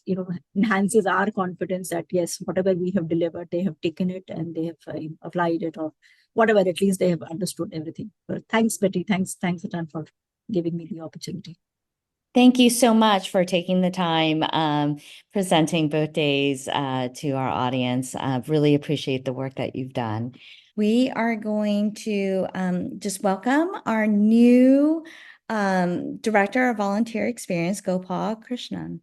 enhances our confidence that yes, whatever we have delivered, they have taken it and they have applied it, or whatever, at least they have understood everything. But thanks, Betty. Thanks, Atan, for giving me the opportunity. Thank you so much for taking the time presenting both days to our audience. Really appreciate the work that you've done. We are going to just welcome our new Director of Volunteer Experience, Gopal Krishnan.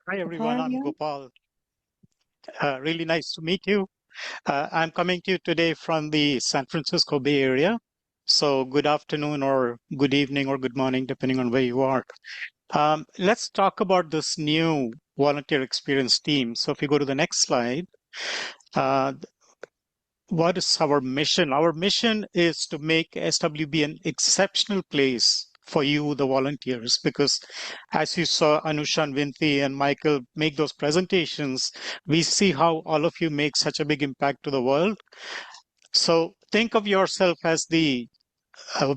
Hi, everyone. I'm Gopal. Really nice to meet you. I'm coming to you today from the San Francisco Bay Area. So good afternoon or good evening or good morning, depending on where you are. Let's talk about this new volunteer experience team. So if you go to the next slide, what is our mission? Our mission is to make SWB an exceptional place for you, the volunteers, because as you saw Anusha and Vinthi and Michael make those presentations, we see how all of you make such a big impact to the world. So think of yourself as the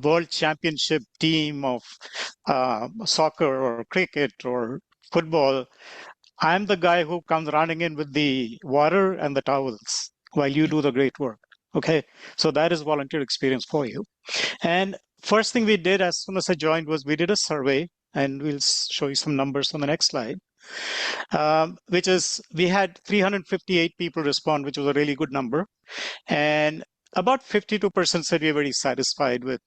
world championship team of soccer or cricket or football. I'm the guy who comes running in with the water and the towels while you do the great work. Okay, so that is volunteer experience for you. And first thing we did as soon as I joined was we did a survey, and we'll show you some numbers on the next slide, which is we had 358 people respond, which was a really good number. And about 52% said we were very satisfied with,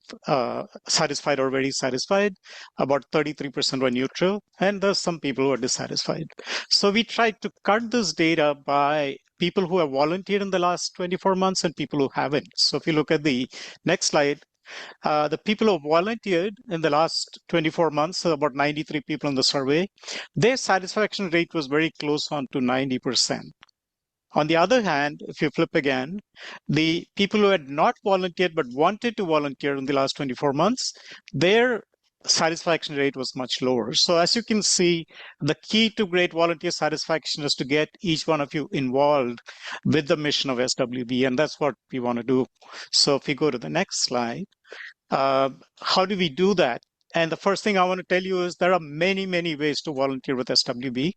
satisfied or very satisfied. About 33% were neutral, and there's some people who are dissatisfied. So we tried to cut this data by people who have volunteered in the last 24 months and people who haven't. So if you look at the next slide, the people who volunteered in the last 24 months, so about 93 people in the survey, their satisfaction rate was very close on to 90%. On the other hand, if you flip again, the people who had not volunteered but wanted to volunteer in the last 24 months, their satisfaction rate was much lower. So as you can see, the key to great volunteer satisfaction is to get each one of you involved with the mission of SWB, and that's what we want to do. So if we go to the next slide, how do we do that? And the first thing I want to tell you is there are many, many ways to volunteer with SWB.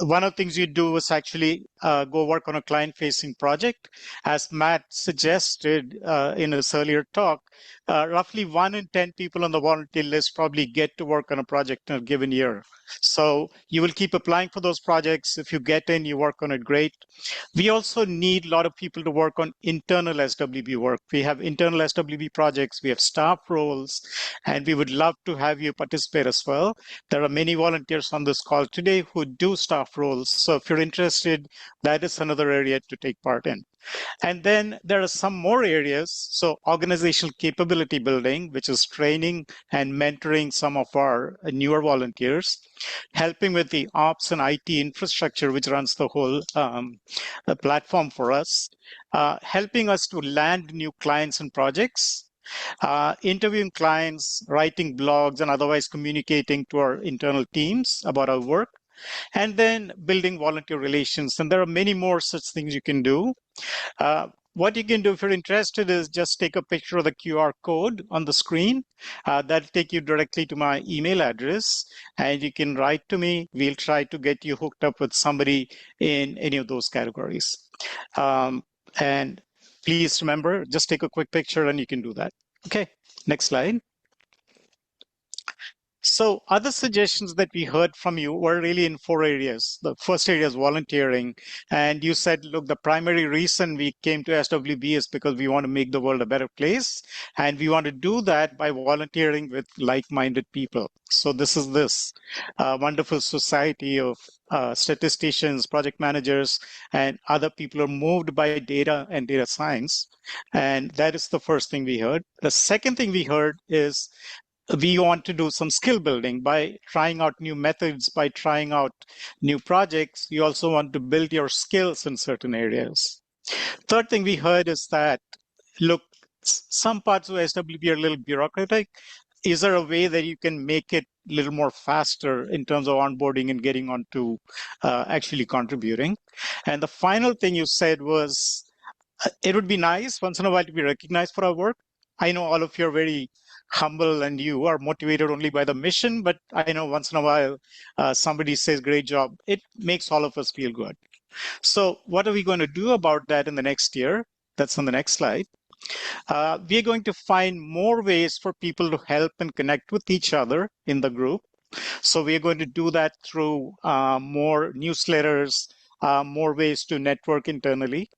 one of the things you do is actually go work on a client-facing project. As Matt suggested in his earlier talk, roughly 1 in 10 people on the volunteer list probably get to work on a project in a given year. So you will keep applying for those projects. If you get in, you work on it, great. We also need a lot of people to work on internal SWB work. We have internal SWB projects, we have staff roles, and we would love to have you participate as well. There are many volunteers on this call today who do staff roles. So if you're interested, that is another area to take part in. And then there are some more areas. So organizational capability building, which is training and mentoring some of our newer volunteers, helping with the ops and IT infrastructure, which runs the whole platform for us, helping us to land new clients and projects, interviewing clients, writing blogs, and otherwise communicating to our internal teams about our work, and then building volunteer relations. And there are many more such things you can do. What you can do if you're interested is just take a picture of the QR code on the screen. That'll take you directly to my email address, and you can write to me. We'll try to get you hooked up with somebody in any of those categories. And please remember, just take a quick picture and you can do that. Okay, next slide. So other suggestions that we heard from you were really in 4 areas. The first area is volunteering. And you said, look, the primary reason we came to SWB is because we want to make the world a better place. And we want to do that by volunteering with like-minded people. So this is this wonderful society of statisticians, project managers, and other people who are moved by data and data science. And that is the first thing we heard. The second thing we heard is we want to do some skill building by trying out new methods, by trying out new projects. You also want to build your skills in certain areas. Third thing we heard is that, look, some parts of SWB are a little bureaucratic. Is there a way that you can make it a little more faster in terms of onboarding and getting on to actually contributing? And the final thing you said was, it would be nice once in a while to be recognized for our work. I know all of you are very humble and you are motivated only by the mission, but I know once in a while somebody says, great job. It makes all of us feel good. So what are we going to do about that in the next year? That's on the next slide. We are going to find more ways for people to help and connect with each other in the group. So we are going to do that through more newsletters, more ways to network internally.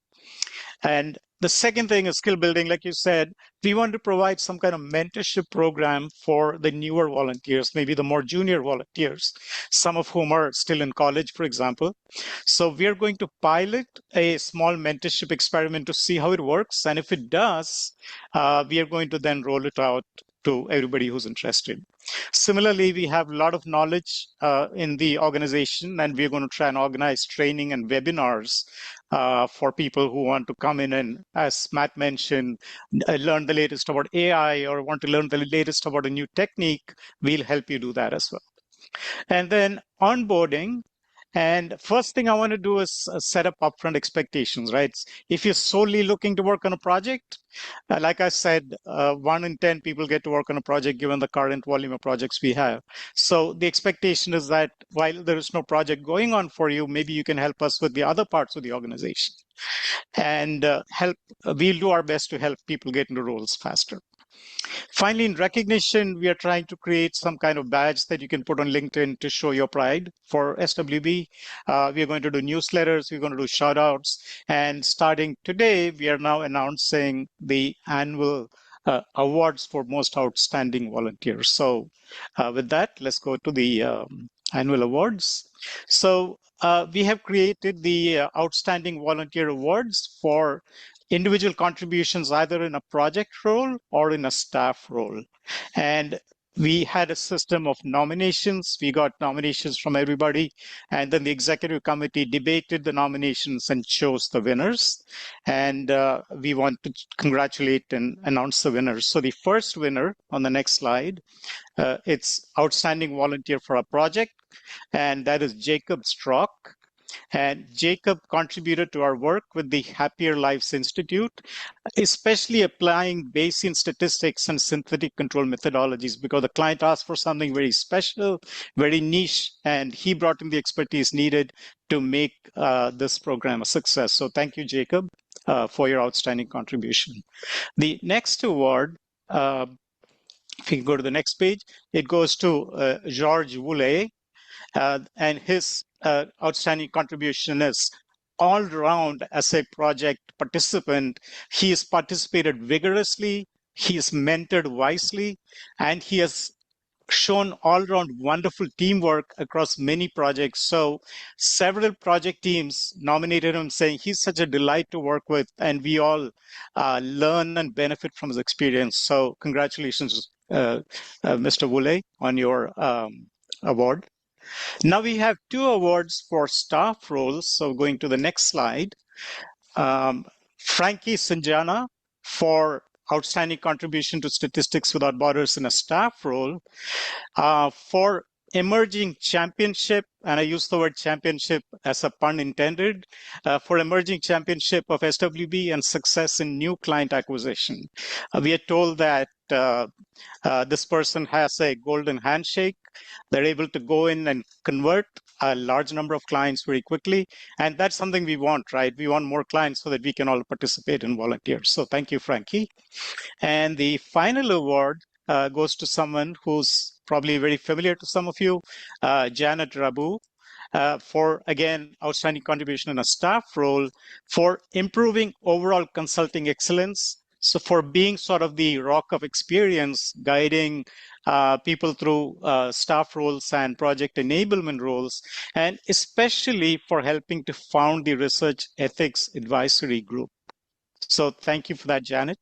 And the second thing is skill building. Like you said, we want to provide some kind of mentorship program for the newer volunteers, maybe the more junior volunteers, some of whom are still in college, for example. So we are going to pilot a small mentorship experiment to see how it works. And if it does, we are going to then roll it out to everybody who's interested. Similarly, we have a lot of knowledge in the organization, and we're going to try and organize training and webinars for people who want to come in and, as Matt mentioned, learn the latest about AI or want to learn the latest about a new technique. We'll help you do that as well. And then onboarding. And first thing I want to do is set up upfront expectations, right? If you're solely looking to work on a project, like I said, 1 in 10 people get to work on a project given the current volume of projects we have. So the expectation is that while there is no project going on for you, maybe you can help us with the other parts of the organization and we'll do our best to help people get into roles faster. Finally, in recognition, we are trying to create some kind of badge that you can put on LinkedIn to show your pride for SWB. We are going to do newsletters, we're going to do shout outs. And starting today, we are now announcing the annual awards for most outstanding volunteers. So with that, let's go to the annual awards. So we have created the Outstanding Volunteer Awards for individual contributions either in a project role or in a staff role. And we had a system of nominations. We got nominations from everybody. And then the executive committee debated the nominations and chose the winners. And we want to congratulate and announce the winners. So the first winner on the next slide, it's Outstanding Volunteer for a Project. And that is Jacob Strock. And Jacob contributed to our work with the Happier Lives Institute, especially applying Bayesian statistics and synthetic control methodologies, because the client asked for something very special, very niche, and he brought in the expertise needed to make this program a success. So thank you, Jacob, for your outstanding contribution. The next award, if you go to the next page, it goes to Georges Woulet, and his outstanding contribution is all round as a project participant. He has participated vigorously, he has mentored wisely, and he has shown all around wonderful teamwork across many projects. So several project teams nominated him, saying he's such a delight to work with, and we all learn and benefit from his experience. So congratulations, Mr. Wule, on your award. Now we have 2 awards for staff roles. So going to the next slide, Frankie Sanjana for outstanding contribution to Statistics Without Borders in a staff role, for emerging championship, and I use the word championship as a pun intended, for emerging championship of SWB and success in new client acquisition. We are told that this person has a golden handshake. They're able to go in and convert a large number of clients very quickly. And that's something we want, right? We want more clients so that we can all participate and volunteer. So thank you, Frankie. And the final award goes to someone who's probably very familiar to some of you, Janet Rabu, for, again, outstanding contribution in a staff role for improving overall consulting excellence. So for being sort of the rock of experience, guiding people through staff roles and project enablement roles, and especially for helping to found the Research Ethics Advisory Group. So thank you for that, Janet.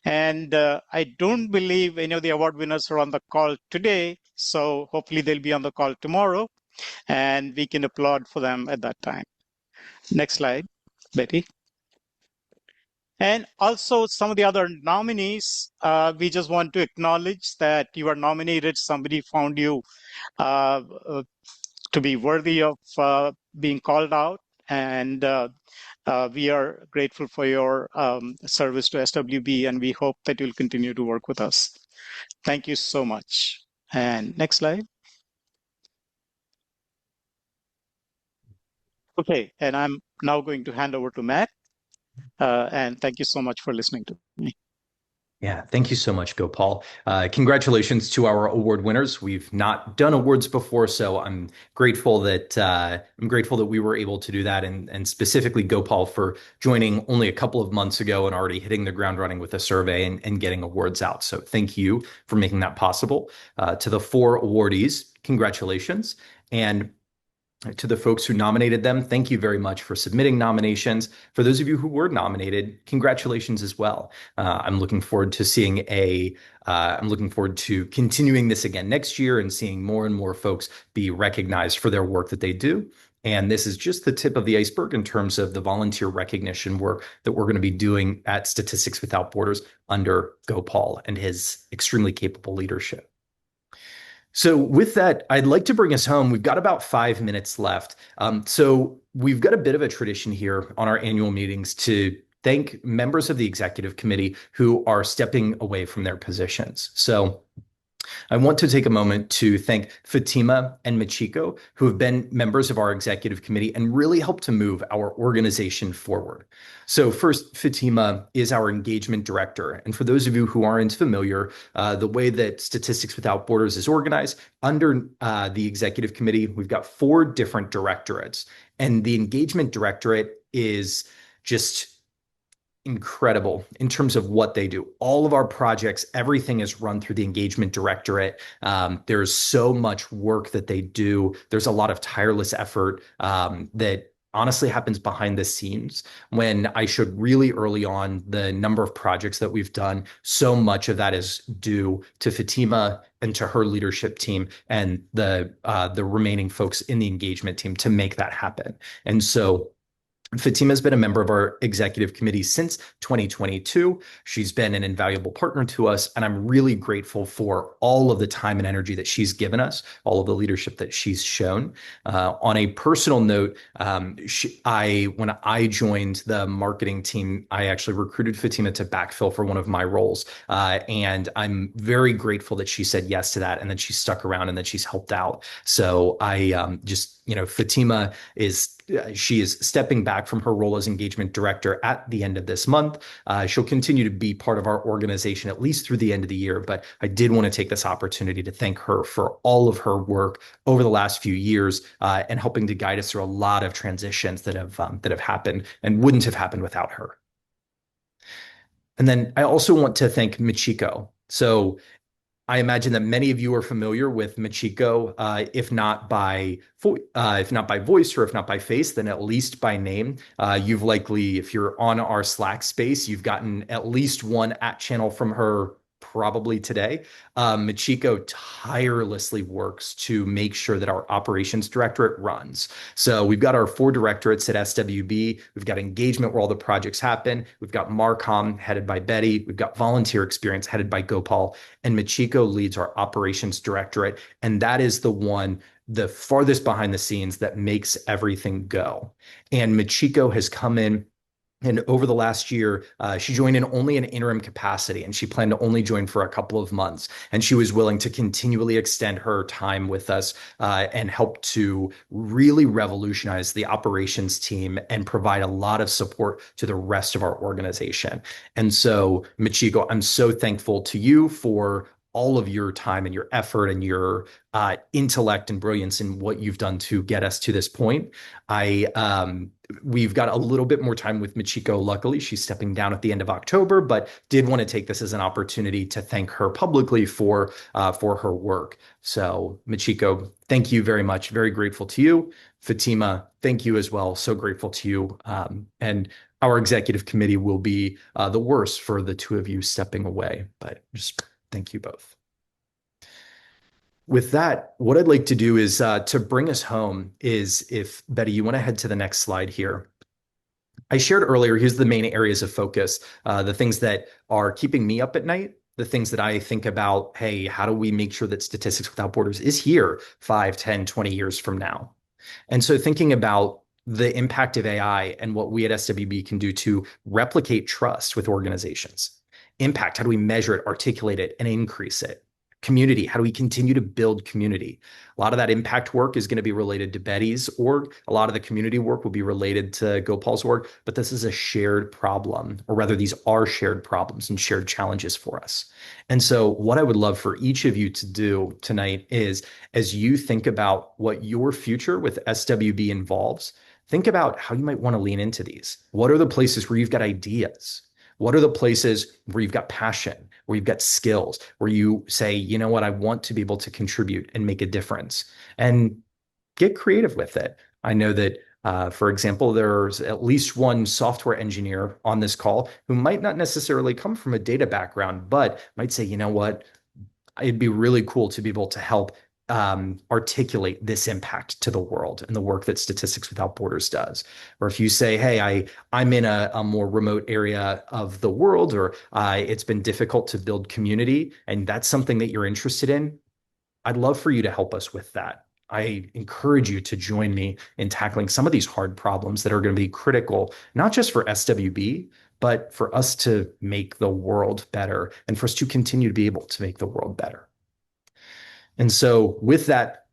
And I don't believe any of the award winners are on the call today, so hopefully they'll be on the call tomorrow, and we can applaud for them at that time. Next slide, Betty. And also some of the other nominees, we just want to acknowledge that you are nominated. Somebody found you to be worthy of being called out, and we are grateful for your service to SWB, and we hope that you'll continue to work with us. Thank you so much. And next slide. Okay, and I'm now going to hand over to Matt. And thank you so much for listening to me. Yeah, thank you so much, Gopal. Congratulations to our award winners. We've not done awards before, so I'm grateful that we were able to do that, and specifically Gopal for joining only a couple of months ago and already hitting the ground running with a survey and getting awards out. So thank you for making that possible. To the 4 awardees, congratulations. And to the folks who nominated them, thank you very much for submitting nominations. For those of you who were nominated, congratulations as well. I'm looking forward to I'm looking forward to continuing this again next year and seeing more and more folks be recognized for their work that they do. And this is just the tip of the iceberg in terms of the volunteer recognition work that we're going to be doing at Statistics Without Borders under Gopal and his extremely capable leadership. So with that, I'd like to bring us home. We've got about 5 minutes left. So we've got a bit of a tradition here on our annual meetings to thank members of the executive committee who are stepping away from their positions. So I want to take a moment to thank Fatima and Machiko, who have been members of our executive committee and really helped to move our organization forward. So first, Fatima is our engagement director. And for those of you who aren't familiar, the way that Statistics Without Borders is organized, under the executive committee, we've got 4 different directorates. And the engagement directorate is just incredible in terms of what they do. All of our projects, everything is run through the engagement directorate. There's so much work that they do. There's a lot of tireless effort that honestly happens behind the scenes. When I showed really early on the number of projects that we've done, so much of that is due to Fatima and to her leadership team and the remaining folks in the engagement team to make that happen. And so Fatima's been a member of our executive committee since 2022. She's been an invaluable partner to us, and I'm really grateful for all of the time and energy that she's given us, all of the leadership that she's shown. On a personal note, when I joined the marketing team, I actually recruited Fatima to backfill for one of my roles, and I'm very grateful that she said yes to that, and that she stuck around, and that she's helped out. So Fatima she is stepping back from her role as engagement director at the end of this month. She'll continue to be part of our organization at least through the end of the year, but I did want to take this opportunity to thank her for all of her work over the last few years, and helping to guide us through a lot of transitions that have happened and wouldn't have happened without her. And then I also want to thank Michiko. So I imagine that many of you are familiar with Michiko, if not by voice or if not by face, then at least by name. You've likely, if you're on our Slack space, you've gotten at least one @channel from her probably today. Michiko tirelessly works to make sure that our operations directorate runs. So we've got our 4 directorates at SWB. We've got engagement where all the projects happen. We've got Marcom headed by Betty. We've got volunteer experience headed by Gopal. And Michiko leads our operations directorate. And that is the farthest behind the scenes that makes everything go. And Michiko has come in, and over the last year, she joined in only an interim capacity, and she planned to only join for a couple of months. And she was willing to continually extend her time with us, and help to really revolutionize the operations team and provide a lot of support to the rest of our organization. And so, Michiko, I'm so thankful to you for all of your time and your effort and your intellect and brilliance in what you've done to get us to this point. We've got a little bit more time with Michiko. Luckily, she's stepping down at the end of October, but did want to take this as an opportunity to thank her publicly for her work. So, Michiko, thank you very much. Very grateful to you. Fatima, thank you as well. So grateful to you. And our executive committee will be the worse for the 2 of you stepping away, but just thank you both. With that, what I'd like to do is to bring us home is, if Betty, you want to head to the next slide here. I shared earlier, here's the main areas of focus, the things that are keeping me up at night, the things that I think about, hey, how do we make sure that Statistics Without Borders is here 5, 10, 20 years from now? And so thinking about the impact of AI and what we at SWB can do to replicate trust with organizations. Impact, how do we measure it, articulate it, and increase it? Community, how do we continue to build community? A lot of that impact work is going to be related to Betty's org. A lot of the community work will be related to Gopal's org, but this is a shared problem, or rather these are shared problems and shared challenges for us. And so what I would love for each of you to do tonight is, as you think about what your future with SWB involves, think about how you might want to lean into these. What are the places where you've got ideas? What are the places where you've got passion, where you've got skills, where you say, you know what, I want to be able to contribute and make a difference, and get creative with it. I know that, for example, there's at least one software engineer on this call who might not necessarily come from a data background, but might say, you know what, it'd be really cool to be able to help articulate this impact to the world and the work that Statistics Without Borders does. Or if you say, hey, I'm in a more remote area of the world, or it's been difficult to build community, and that's something that you're interested in, I'd love for you to help us with that. I encourage you to join me in tackling some of these hard problems that are going to be critical, not just for SWB, but for us to make the world better, and for us to continue to be able to make the world better. And so with that,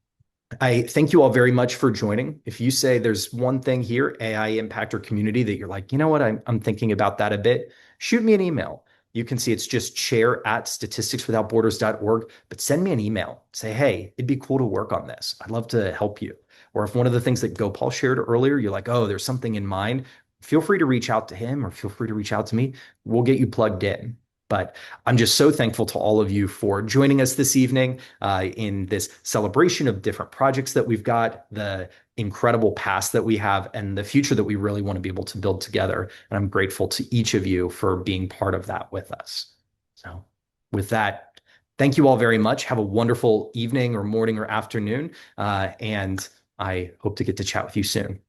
I thank you all very much for joining. If you say there's one thing here, AI impact or community, that you're like, you know what, I'm thinking about that a bit, shoot me an email. You can see it's just chair@statisticswithoutborders.org, but send me an email. Say, hey, it'd be cool to work on this. I'd love to help you. Or if one of the things that Gopal shared earlier, you're like, oh, there's something in mind, feel free to reach out to him, or feel free to reach out to me. We'll get you plugged in. But I'm just so thankful to all of you for joining us this evening in this celebration of different projects that we've got, the incredible past that we have, and the future that we really want to be able to build together. And I'm grateful to each of you for being part of that with us. So with that, thank you all very much. Have a wonderful evening or morning or afternoon. And I hope to get to chat with you soon.